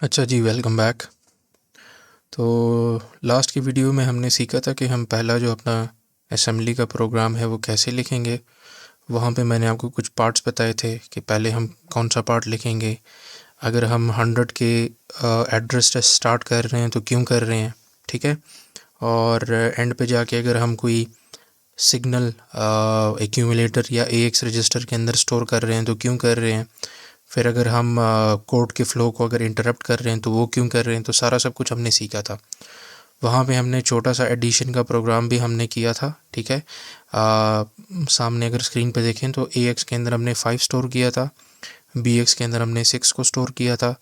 अच्छा जी, welcome back. तो last की वीडियो में हमने सीखा था कि हम पहला जो अपना असेंबली का प्रोग्राम है वो कैसे लिखेंगे। वहाँ पे मैंने आपको कुछ पार्ट्स बताए थे कि पहले हम कौन सा पार्ट लिखेंगे, अगर हम 100 के एड्रेस से स्टार्ट कर रहे हैं तो क्यों कर रहे हैं, ठीक है। और एंड पे जाके अगर हम कोई सिग्नल एक्यूमुलेटर या एएक्स रजिस्टर के अंदर स्टोर कर रहे हैं तो क्यों कर रहे हैं। फिर अगर हम कोड के फ़्लो को अगर इंटरप्ट कर रहे हैं तो वो क्यों कर रहे हैं। तो सारा सब कुछ हमने सीखा था। वहाँ पे हमने छोटा सा एडिशन का प्रोग्राम भी हमने किया था, ठीक है। सामने अगर स्क्रीन पे देखें तो ए एक्स के अंदर हमने 5 स्टोर किया था, बी एक्स के अंदर हमने 6 को स्टोर किया था,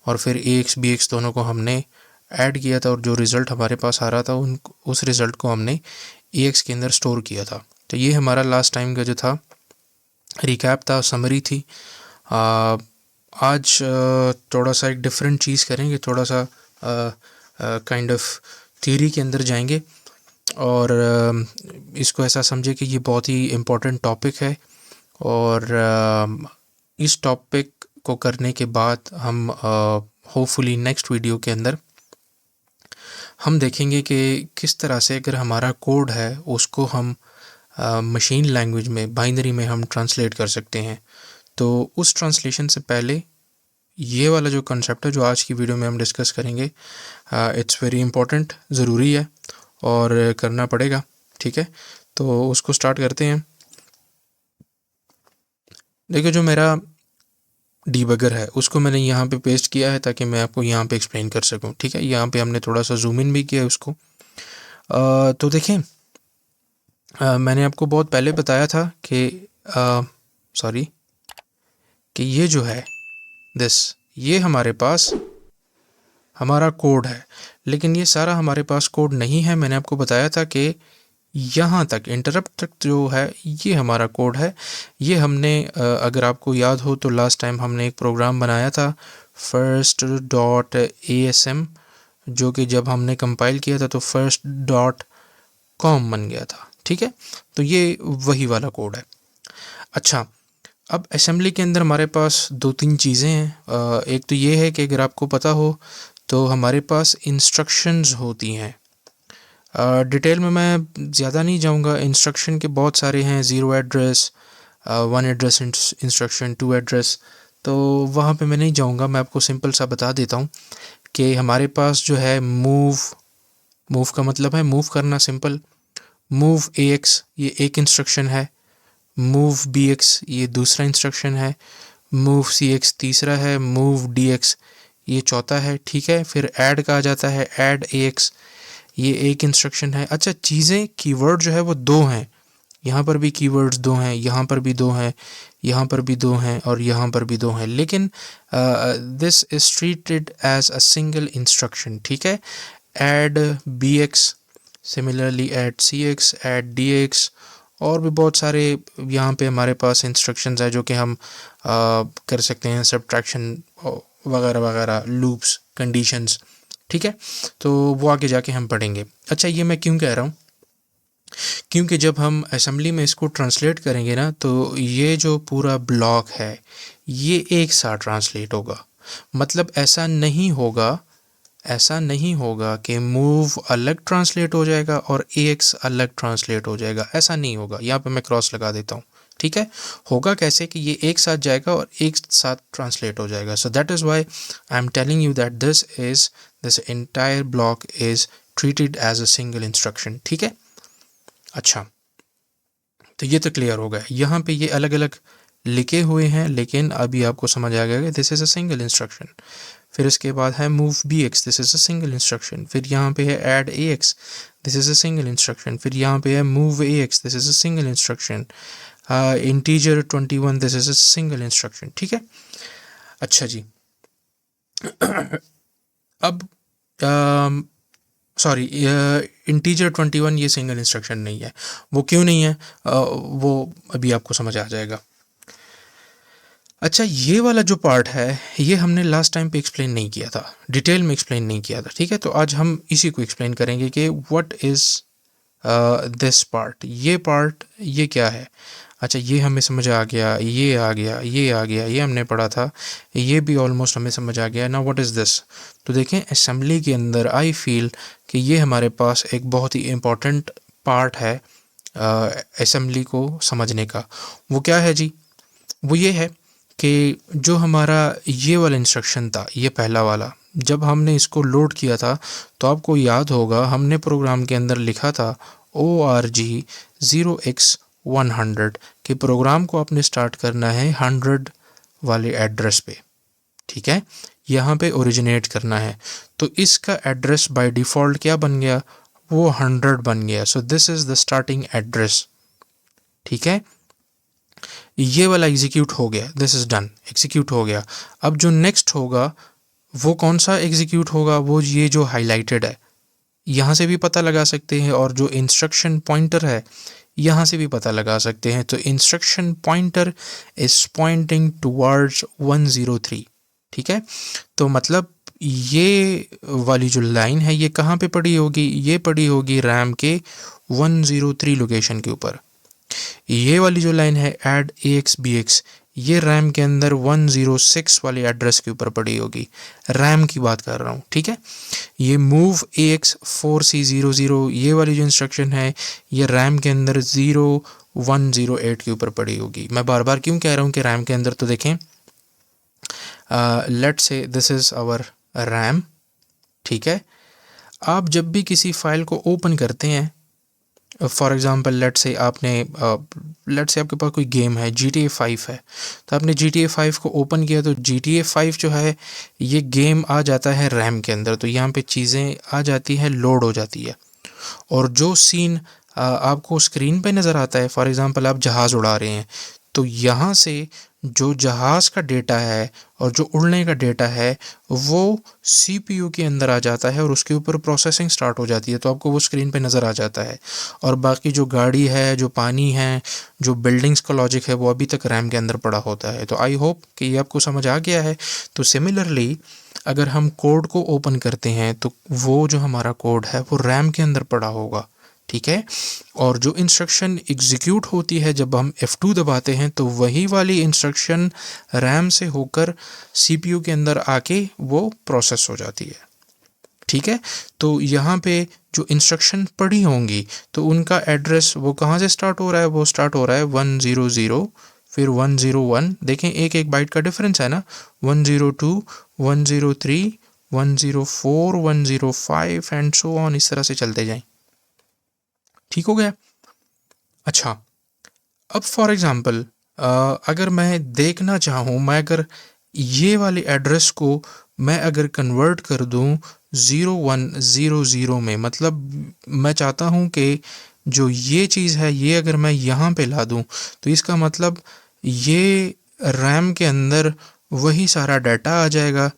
और फिर ए एक्स बी एक्स दोनों को हमने ऐड किया था, और जो रिज़ल्ट हमारे पास आ रहा था उस रिज़ल्ट को हमने ए एक्स के अंदर स्टोर किया था। तो ये हमारा लास्ट टाइम का जो था रिकैप था, समरी थी। आज थोड़ा सा एक डिफरेंट चीज़ करेंगे, थोड़ा सा काइंड ऑफ थ्योरी के अंदर जाएंगे, और इसको ऐसा समझे कि ये बहुत ही इम्पोर्टेंट टॉपिक है। और इस टॉपिक को करने के बाद हम होपफुली नेक्स्ट वीडियो के अंदर हम देखेंगे कि किस तरह से अगर हमारा कोड है उसको हम मशीन लैंग्वेज में, बाइनरी में हम ट्रांसलेट कर सकते हैं। तो उस ट्रांसलेशन से पहले ये वाला जो कंसेप्ट है जो आज की वीडियो में हम डिस्कस करेंगे, इट्स वेरी इम्पोर्टेंट, ज़रूरी है और करना पड़ेगा, ठीक है। तो उसको स्टार्ट करते हैं। देखिए, जो मेरा डीबगर है उसको मैंने यहाँ पे पेस्ट किया है ताकि मैं आपको यहाँ पे एक्सप्लेन कर सकूँ, ठीक है। यहाँ पे हमने थोड़ा सा जूम इन भी किया है उसको। तो देखें, मैंने आपको बहुत पहले बताया था कि सॉरी कि ये जो है ये हमारे पास हमारा कोड है, लेकिन ये सारा हमारे पास कोड नहीं है। मैंने आपको बताया था कि यहाँ तक इंटरप्ट तक जो है ये हमारा कोड है। ये हमने अगर आपको याद हो तो लास्ट टाइम हमने एक प्रोग्राम बनाया था first.asm, जो कि जब हमने कंपाइल किया था तो first.com बन गया था, ठीक है। तो ये वही वाला कोड है। अच्छा, अब असेंबली के अंदर हमारे पास दो तीन चीज़ें हैं। एक तो ये है कि अगर आपको पता हो तो हमारे पास इंस्ट्रक्शंस होती हैं। डिटेल में मैं ज़्यादा नहीं जाऊंगा। इंस्ट्रक्शन के बहुत सारे हैं, zero address, one address instruction, two address. तो वहाँ पे मैं नहीं जाऊंगा, मैं आपको सिंपल सा बता देता हूँ कि हमारे पास जो है मूव, मूव का मतलब है मूव करना, सिंपल। मूव ए एक्स ये एक इंस्ट्रक्शन है, मूव बी एक्स ये दूसरा इंस्ट्रक्शन है, मूव सी एक्स तीसरा है, मूव डी एक्स ये चौथा है, ठीक है। फिर ऐड का आ जाता है, ऐड ए एक्स ये एक इंस्ट्रक्शन है। अच्छा, चीज़ें कीवर्ड जो है वो दो हैं, यहाँ पर भी कीवर्ड्स दो हैं, यहाँ पर भी दो हैं, यहाँ पर भी दो हैं, और यहाँ पर भी दो हैं, लेकिन this is treated as a single instruction, ठीक है। Add B X, similarly add C X, add D X, और भी बहुत सारे यहाँ पे हमारे पास इंस्ट्रक्शंस है जो कि हम कर सकते हैं, सब्ट्रैक्शन वगैरह वगैरह, लूप्स, कंडीशंस, ठीक है। तो वो आगे जाके हम पढ़ेंगे। अच्छा, ये मैं क्यों कह रहा हूँ, क्योंकि जब हम असेंबली में इसको ट्रांसलेट करेंगे ना तो ये जो पूरा ब्लॉक है ये एक साथ ट्रांसलेट होगा। मतलब ऐसा नहीं होगा कि मूव अलग ट्रांसलेट हो जाएगा और एक्स अलग ट्रांसलेट हो जाएगा, ऐसा नहीं होगा। यहाँ पे मैं क्रॉस लगा देता हूँ, ठीक है। होगा कैसे कि ये एक साथ जाएगा और एक साथ ट्रांसलेट हो जाएगा। So that is why I am telling you that this entire block is treated as a single instruction, ठीक है। अच्छा, तो ये तो क्लियर हो गया। यहाँ पे ये अलग अलग लिखे हुए हैं, लेकिन अभी आपको समझ आ गया कि this is a single instruction. फिर इसके बाद है move B X, this is a single instruction. फिर यहाँ पे है add A X, this is a single instruction. फिर यहाँ पे है move A X, this is a single instruction. Integer 21, this is a single instruction, ठीक है। अच्छा जी, अब सॉरी, इंटीजर 21 ये सिंगल इंस्ट्रक्शन नहीं है। वो क्यों नहीं है, वो अभी आपको समझ आ जाएगा। अच्छा, ये वाला जो पार्ट है ये हमने लास्ट टाइम पे एक्सप्लेन नहीं किया था, डिटेल में एक्सप्लेन नहीं किया था, ठीक है। तो आज हम इसी को एक्सप्लेन करेंगे कि व्हाट इज़ दिस पार्ट, ये पार्ट, ये क्या है? अच्छा, ये हमें समझ आ गया, ये आ गया, ये आ गया, ये हमने पढ़ा था, ये भी ऑलमोस्ट हमें समझ आ गया। Now what is this? तो देखें, असेंबली के अंदर आई फील कि ये हमारे पास एक बहुत ही इम्पॉर्टेंट पार्ट है असेंबली को समझने का। वो क्या है जी? वो ये है कि जो हमारा ये वाला इंस्ट्रक्शन था, ये पहला वाला, जब हमने इसको लोड किया था तो आपको याद होगा हमने प्रोग्राम के अंदर लिखा था ORG0x100 कि प्रोग्राम को आपने स्टार्ट करना है 100 वाले एड्रेस पे, ठीक है, यहाँ पे ओरिजिनेट करना है। तो इसका एड्रेस बाय डिफ़ॉल्ट क्या बन गया? वो 100 बन गया। So this is the starting address, ठीक है। ये वाला एग्जीक्यूट हो गया, दिस इज़ डन, एग्जीक्यूट हो गया। अब जो नेक्स्ट होगा वो कौन सा एग्जीक्यूट होगा? वो ये जो हाईलाइटेड है, यहाँ से भी पता लगा सकते हैं, और जो इंस्ट्रक्शन पॉइंटर है यहाँ से भी पता लगा सकते हैं। तो instruction pointer is pointing towards 103, ठीक है। तो मतलब ये वाली जो लाइन है ये कहाँ पे पड़ी होगी? ये पड़ी होगी रैम के 103 लोकेशन के ऊपर। ये वाली जो लाइन है ऐड AX BX, ये रैम के अंदर 106 वाले एड्रेस के ऊपर पड़ी होगी। रैम की बात कर रहा हूँ, ठीक है। ये मूव AX4C00, ये वाली जो इंस्ट्रक्शन है ये रैम के अंदर 0108 के ऊपर पड़ी होगी। मैं बार बार क्यों कह रहा हूँ कि रैम के अंदर? तो देखें, let's say this is our RAM, ठीक है। आप जब भी किसी फाइल को ओपन करते हैं, फॉर एग्ज़ाम्पल लेट्स से आपके पास कोई गेम है, GTA 5 है, तो आपने GTA 5 को ओपन किया तो GTA 5 जो है ये गेम आ जाता है रैम के अंदर। तो यहाँ पे चीज़ें आ जाती हैं, लोड हो जाती है, और जो सीन आपको स्क्रीन पे नज़र आता है, फॉर एग्ज़ाम्पल आप जहाज़ उड़ा रहे हैं, तो यहाँ से जो जहाज़ का डेटा है और जो उड़ने का डेटा है वो CPU के अंदर आ जाता है और उसके ऊपर प्रोसेसिंग स्टार्ट हो जाती है, तो आपको वो स्क्रीन पे नज़र आ जाता है। और बाकी जो गाड़ी है, जो पानी है, जो बिल्डिंग्स का लॉजिक है, वो अभी तक रैम के अंदर पड़ा होता है। तो आई होप कि ये आपको समझ आ गया है। तो सिमिलरली अगर हम कोड को ओपन करते हैं तो वो जो हमारा कोड है वो रैम के अंदर पड़ा होगा, ठीक है। और जो इंस्ट्रक्शन एग्जीक्यूट होती है जब हम F2 दबाते हैं तो वही वाली इंस्ट्रक्शन रैम से होकर CPU के अंदर आके वो प्रोसेस हो जाती है, ठीक है। तो यहाँ पे जो इंस्ट्रक्शन पढ़ी होंगी तो उनका एड्रेस वो कहाँ से स्टार्ट हो रहा है? वो स्टार्ट हो रहा है 100, फिर 101, देखें एक एक बाइट का डिफरेंस है ना, 102, 103, 104, 105 एंड सो ऑन, इस तरह से चलते जाएं, ठीक हो गया। अच्छा, अब फॉर एग्ज़ाम्पल अगर मैं देखना चाहूँ, मैं अगर ये वाले एड्रेस को मैं अगर कन्वर्ट कर दूँ 0100 में, मतलब मैं चाहता हूँ कि जो ये चीज़ है ये अगर मैं यहाँ पे ला दूँ तो इसका मतलब ये रैम के अंदर वही सारा डाटा आ जाएगा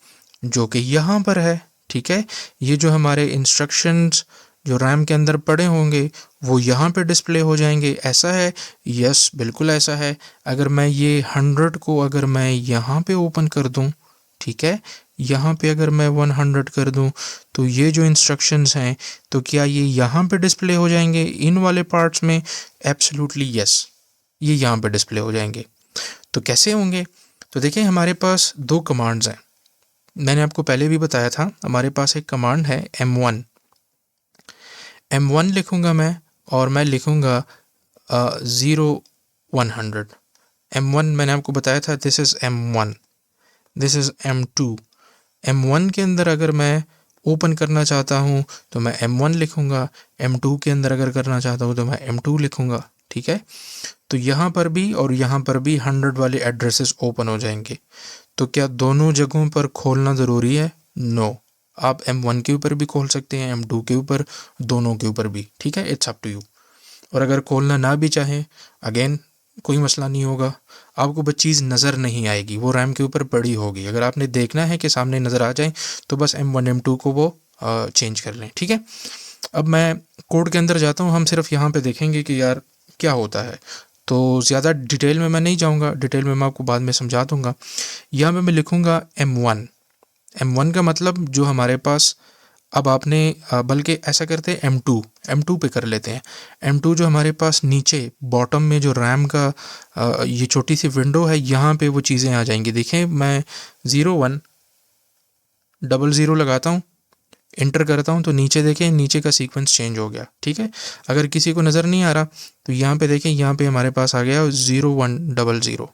जो कि यहाँ पर है, ठीक है। ये जो हमारे इंस्ट्रक्शंस जो रैम के अंदर पड़े होंगे वो यहाँ पे डिस्प्ले हो जाएंगे। ऐसा है? यस, बिल्कुल ऐसा है। अगर मैं ये 100 को अगर मैं यहाँ पे ओपन कर दूँ, ठीक है, यहाँ पे अगर मैं 100 कर दूँ तो ये जो इंस्ट्रक्शंस हैं तो क्या ये यहाँ पे डिस्प्ले हो जाएंगे इन वाले पार्ट्स में? एब्सोल्युटली यस, ये यहाँ पे डिस्प्ले हो जाएंगे। तो कैसे होंगे? तो देखिए, हमारे पास दो कमांड्स हैं। मैंने आपको पहले भी बताया था, हमारे पास एक कमांड है M1 लिखूँगा मैं, और मैं लिखूँगा 0100। M1 मैंने आपको बताया था, this is M1, this is M2। M1 के अंदर अगर मैं ओपन करना चाहता हूँ तो मैं M1 लिखूँगा, M2 के अंदर अगर करना चाहता हूँ तो मैं M2 लिखूँगा, ठीक है। तो यहाँ पर भी और यहाँ पर भी 100 वाले एड्रेसेस ओपन हो जाएंगे। तो क्या दोनों जगहों पर खोलना ज़रूरी है? नो, आप M1 के ऊपर भी खोल सकते हैं, M2 के ऊपर, दोनों के ऊपर भी, ठीक है, इट्स अप टू यू। और अगर खोलना ना भी चाहें, अगेन कोई मसला नहीं होगा, आपको वो चीज़ नज़र नहीं आएगी, वो रैम के ऊपर पड़ी होगी। अगर आपने देखना है कि सामने नज़र आ जाए तो बस M1 M2 को वो चेंज कर लें, ठीक है। अब मैं कोड के अंदर जाता हूँ, हम सिर्फ यहाँ पे देखेंगे कि यार क्या होता है। तो ज़्यादा डिटेल में मैं नहीं जाऊँगा, डिटेल में मैं आपको बाद में समझा दूँगा। यहाँ पे मैं लिखूँगा M1। M1 का मतलब जो हमारे पास अब आपने बल्कि ऐसा करते हैं M2 पे कर लेते हैं। M2 जो हमारे पास नीचे बॉटम में जो रैम का ये छोटी सी विंडो है, यहाँ पे वो चीज़ें आ जाएंगी। देखें, मैं 0100 लगाता हूँ, इंटर करता हूँ, तो नीचे देखें, नीचे का सीक्वेंस चेंज हो गया। ठीक है, अगर किसी को नज़र नहीं आ रहा तो यहाँ पे देखें, यहाँ पे हमारे पास आ गया 0100।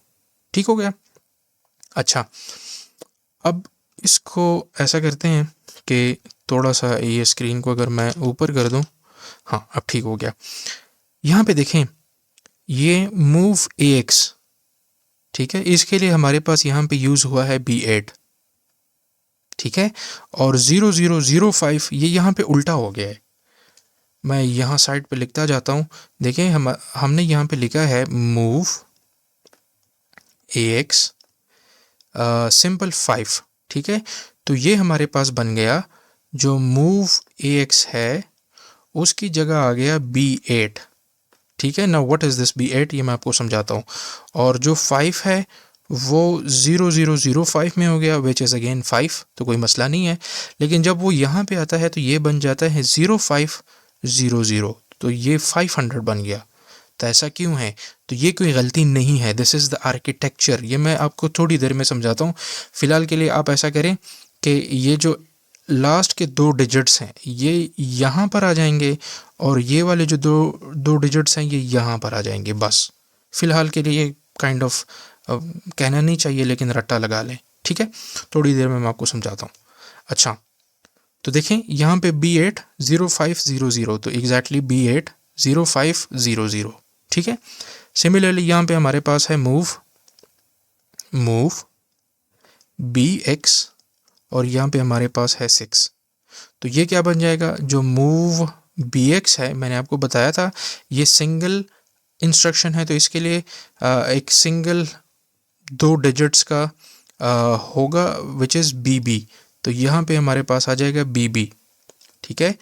ठीक हो गया। अच्छा, अब इसको ऐसा करते हैं कि थोड़ा सा ये स्क्रीन को अगर मैं ऊपर कर दूं, हाँ अब ठीक हो गया। यहाँ पे देखें, ये मूव AX, ठीक है, इसके लिए हमारे पास यहाँ पे यूज़ हुआ है B8। ठीक है, और 0005 ये यहाँ पे उल्टा हो गया है। मैं यहाँ साइड पे लिखता जाता हूँ। देखें, हमने यहाँ पे लिखा है मूव AX सिंपल 5। ठीक है, तो ये हमारे पास बन गया, जो मूव AX है उसकी जगह आ गया B8। ठीक है ना, व्हाट इज़ दिस B8, ये मैं आपको समझाता हूँ। और जो 5 है वो 0005 में हो गया, विच इज़ अगेन 5, तो कोई मसला नहीं है। लेकिन जब वो यहाँ पे आता है तो ये बन जाता है 0500, तो ये 500 बन गया। तो ऐसा क्यों है? तो ये कोई गलती नहीं है, दिस इज़ द आर्किटेक्चर। ये मैं आपको थोड़ी देर में समझाता हूँ। फ़िलहाल के लिए आप ऐसा करें कि ये जो लास्ट के 2 डिजिट्स हैं ये यहाँ पर आ जाएंगे, और ये वाले जो दो डिजिट्स हैं ये यहाँ पर आ जाएंगे। बस फ़िलहाल के लिए काइंड ऑफ कहना नहीं चाहिए, लेकिन रट्टा लगा लें। ठीक है, थोड़ी देर में मैं आपको समझाता हूँ। अच्छा, तो देखें यहाँ पे B8 0500, तो एग्जैक्टली B8 0500। ठीक है, सिमिलरली यहाँ पे हमारे पास है मूव BX, और यहाँ पे हमारे पास है 6। तो ये क्या बन जाएगा, जो मूव BX है, मैंने आपको बताया था ये सिंगल इंस्ट्रक्शन है, तो इसके लिए एक सिंगल 2 डिजिट्स का होगा, विच इज़ BB। तो यहाँ पे हमारे पास आ जाएगा BB। ठीक है,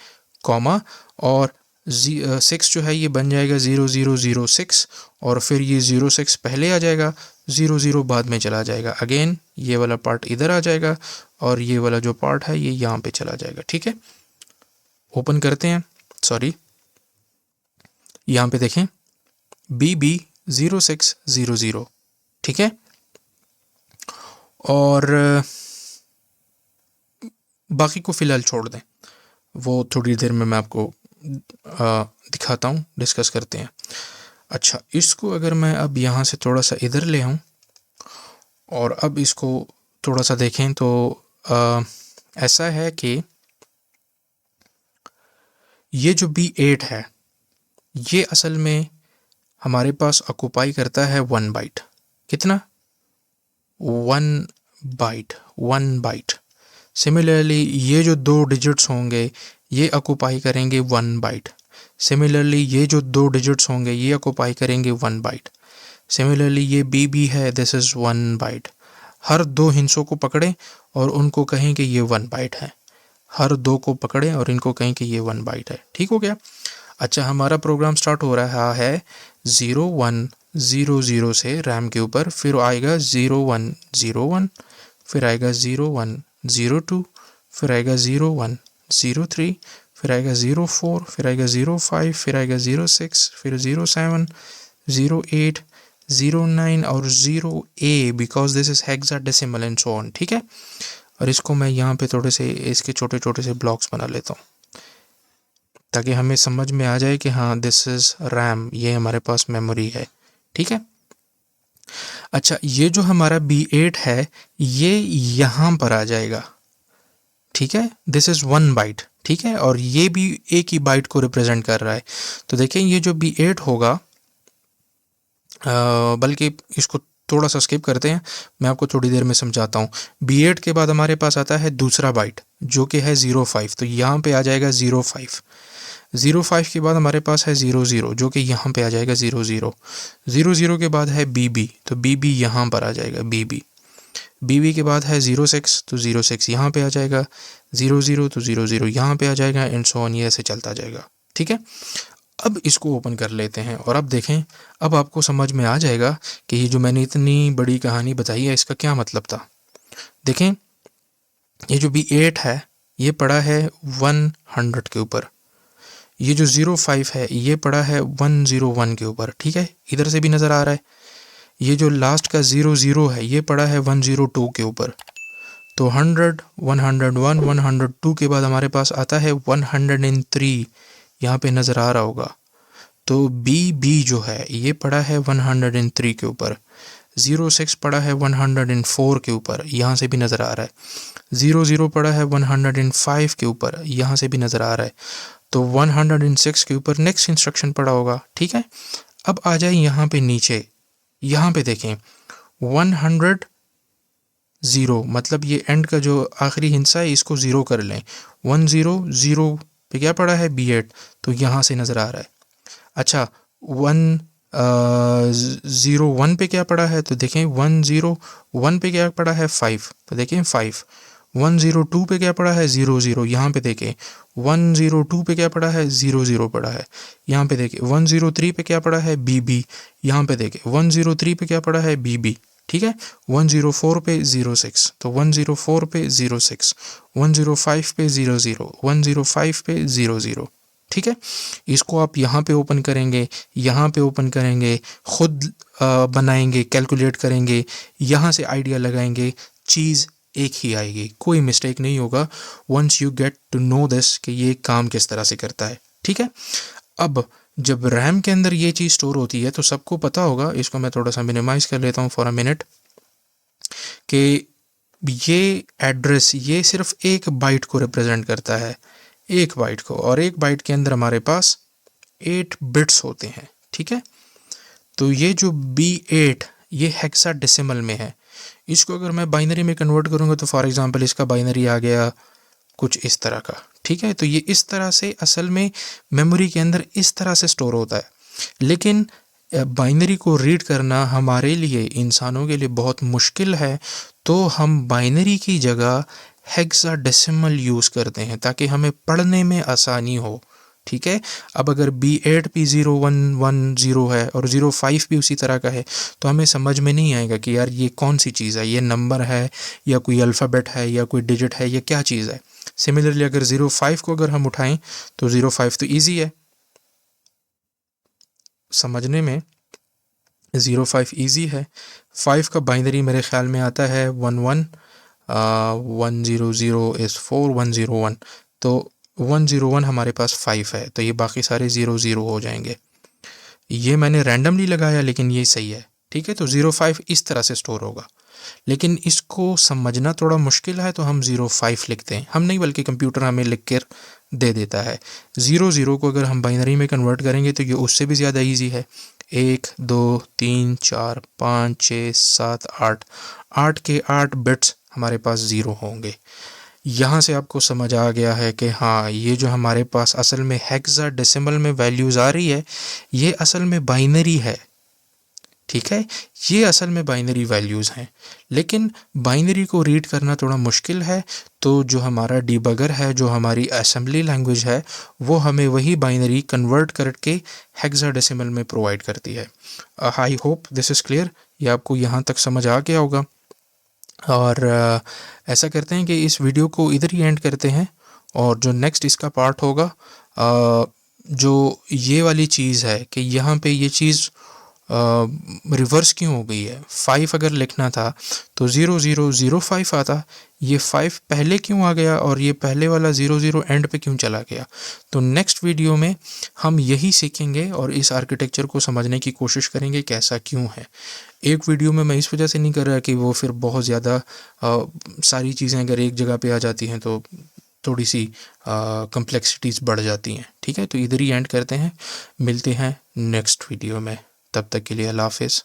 कॉमा, और 6 जो है ये बन जाएगा 0006, और फिर ये 06 पहले आ जाएगा, 00 बाद में चला जाएगा। अगेन ये वाला पार्ट इधर आ जाएगा, और ये वाला जो पार्ट है ये यहाँ पे चला जाएगा। ठीक है, ओपन करते हैं, सॉरी, यहाँ पे देखें BB 0600। ठीक है, और बाकी को फ़िलहाल छोड़ दें, वो थोड़ी देर में मैं आपको दिखाता हूँ, डिस्कस करते हैं। अच्छा, इसको अगर मैं अब यहाँ से थोड़ा सा इधर ले आऊँ और अब इसको थोड़ा सा देखें, तो ऐसा है कि ये जो B8 है ये असल में हमारे पास ऑक्यूपाई करता है 1 बाइट। कितना? 1 बाइट। सिमिलरली ये जो 2 डिजिट्स होंगे ये ऑक्यूपाई करेंगे 1 बाइट। सिमिलरली ये जो 2 डिजिट्स होंगे ये ऑक्यूपाई करेंगे 1 बाइट। सिमिलरली ये BB है, दिस इज़ 1 बाइट। हर 2 हिस्सों को पकड़ें और उनको कहें कि ये 1 बाइट है। हर 2 को पकड़ें और इनको कहें कि ये 1 बाइट है। ठीक हो गया। अच्छा, हमारा प्रोग्राम स्टार्ट हो रहा है 0100 से रैम के ऊपर, फिर आएगा 0101, फिर आएगा 0102, फिर आएगा 0103, फिर आएगा 04, फिर आएगा 05, फिर आएगा 06, फिर 07, 08, 09 और 0A, because this is hexadecimal and so on. ठीक है, और इसको मैं यहाँ पे थोड़े से इसके छोटे छोटे से ब्लॉक्स बना लेता हूँ ताकि हमें समझ में आ जाए कि हाँ दिस इज़ रैम, ये हमारे पास मेमोरी है। ठीक है। अच्छा, ये जो हमारा B8 है ये यहाँ पर आ जाएगा। ठीक है, दिस इज़ 1 बाइट। ठीक है, और ये भी एक ही बाइट को रिप्रेजेंट कर रहा है। तो देखें ये जो B8 होगा, बल्कि इसको थोड़ा सा स्किप करते हैं, मैं आपको थोड़ी देर में समझाता हूँ। B8 के बाद हमारे पास आता है दूसरा बाइट जो कि है 05, तो यहाँ पे आ जाएगा 05। 05 के बाद हमारे पास है 00 जो कि यहाँ पे आ जाएगा 00। 00 के बाद है BB, तो BB यहाँ पर आ जाएगा BB। BB के बाद है 06, तो 06 यहाँ पे आ जाएगा। 00 तो 00 यहाँ पे आ जाएगा, एंड सो ऑन, ये ऐसे चलता जाएगा। ठीक है, अब इसको ओपन कर लेते हैं और अब देखें, अब आपको समझ में आ जाएगा कि ये जो मैंने इतनी बड़ी कहानी बताई है इसका क्या मतलब था। देखें, ये जो B8 है ये पड़ा है 100 के ऊपर, ये जो 05 है ये पड़ा है 101 के ऊपर, ठीक है, इधर से भी नज़र आ रहा है। ये जो लास्ट का 00 है ये पड़ा है 102 के ऊपर। तो 100, 101, 102 के बाद हमारे पास आता है 103, यहाँ पे नज़र आ रहा होगा। तो बी जो है ये पड़ा है 103 के ऊपर। 06 पड़ा है 104 के ऊपर, यहाँ से भी नज़र आ रहा है। 00 पड़ा है 105 के ऊपर, यहाँ से भी नज़र आ रहा है। तो 106 के ऊपर नेक्स्ट इंस्ट्रक्शन पड़ा होगा, ठीक है। अब आ जाए यहाँ पे नीचे, यहाँ पे देखें 100 ज़ीरो, मतलब ये एंड का जो आखिरी हिस्सा है इसको ज़ीरो कर लें। 100 पे क्या पड़ा है B8, तो यहाँ से नज़र आ रहा है। अच्छा 101 पे क्या पड़ा है, तो देखें 101 पे क्या पड़ा है 5, तो देखें 5। 102 पे क्या पड़ा है 00, यहाँ पे देखें 102 पे क्या पड़ा है 00 पड़ा है, यहाँ पे देखें 103 पे क्या पड़ा है BB, यहाँ पे देखें 103 पे क्या पड़ा है BB, ठीक है। 104 पे 06, तो 104 पे 06, 105 पे 00, 105 पे 00, ठीक है। इसको आप यहाँ पे ओपन करेंगे, यहाँ पे ओपन करेंगे, खुद बनाएंगे, कैलकुलेट करेंगे, यहाँ से आइडिया लगाएंगे, चीज़ एक ही आएगी, कोई मिस्टेक नहीं होगा। Once you get to know this कि ये काम किस तरह से करता है, ठीक है। अब जब रैम के अंदर ये चीज़ स्टोर होती है तो सबको पता होगा, इसको मैं थोड़ा सा मिनिमाइज़ कर लेता हूँ फॉर अ मिनट, कि ये एड्रेस ये सिर्फ एक बाइट को रिप्रेजेंट करता है, एक बाइट को, और एक बाइट के अंदर हमारे पास 8 बिट्स होते हैं, ठीक है। तो ये जो B8 ये हेक्साडेसिमल में है, इसको अगर मैं बाइनरी में कन्वर्ट करूँगा तो फॉर एग्जांपल इसका बाइनरी आ गया कुछ इस तरह का, ठीक है। तो ये इस तरह से असल में मेमोरी के अंदर इस तरह से स्टोर होता है। लेकिन बाइनरी को रीड करना हमारे लिए, इंसानों के लिए बहुत मुश्किल है, तो हम बाइनरी की जगह हेक्साडेसिमल यूज़ करते हैं ताकि हमें पढ़ने में आसानी हो, ठीक है। अब अगर B8 भी 0110 है और 05 भी उसी तरह का है तो हमें समझ में नहीं आएगा कि यार ये कौन सी चीज़ है, ये नंबर है या कोई अल्फ़ाबेट है या कोई डिजिट है, या क्या चीज़ है। सिमिलरली अगर 05 को अगर हम उठाएं तो 05 तो ईजी है समझने में, 05 ईजी है। 5 का बाइनरी मेरे ख्याल में आता है 11, 100 इज़ 4, 101, तो 101 हमारे पास 5 है, तो ये बाकी सारे 00 हो जाएंगे। ये मैंने रैंडमली लगाया लेकिन ये सही है, ठीक है। तो 05 इस तरह से स्टोर होगा, लेकिन इसको समझना थोड़ा मुश्किल है तो हम 05 लिखते हैं, हम नहीं बल्कि कंप्यूटर हमें लिख कर दे देता है। 00 को अगर हम बाइनरी में कन्वर्ट करेंगे तो ये उससे भी ज़्यादा ईजी है। 1 2 3 4 5 6 7 8, 8 के 8 बिट्स हमारे पास ज़ीरो होंगे। यहाँ से आपको समझ आ गया है कि हाँ, ये जो हमारे पास असल में हेक्साडेसिमल में वैल्यूज़ आ रही है ये असल में बाइनरी है, ठीक है। ये असल में बाइनरी वैल्यूज़ हैं, लेकिन बाइनरी को रीड करना थोड़ा मुश्किल है, तो जो हमारा डीबगर है, जो हमारी असेंबली लैंग्वेज है, वो हमें वही बाइनरी कन्वर्ट करके हेक्साडेसिमल में प्रोवाइड करती है। I hope this is clear, ये आपको यहाँ तक समझ आ गया होगा। और ऐसा करते हैं कि इस वीडियो को इधर ही एंड करते हैं, और जो नेक्स्ट इसका पार्ट होगा, जो ये वाली चीज़ है कि यहाँ पे ये चीज़ रिवर्स क्यों हो गई है। 5 अगर लिखना था तो 0005 आता, ये 5 पहले क्यों आ गया और ये पहले वाला 00 एंड पे क्यों चला गया। तो नेक्स्ट वीडियो में हम यही सीखेंगे और इस आर्किटेक्चर को समझने की कोशिश करेंगे कैसा क्यों है। एक वीडियो में मैं इस वजह से नहीं कर रहा कि वो फिर बहुत ज़्यादा सारी चीज़ें अगर एक जगह पे आ जाती हैं तो थोड़ी सी कम्प्लेक्सिटीज़ बढ़ जाती हैं, ठीक है। तो इधर ही एंड करते हैं, मिलते हैं नेक्स्ट वीडियो में, तब तक के लिए अल्लाह हाफ़िज़।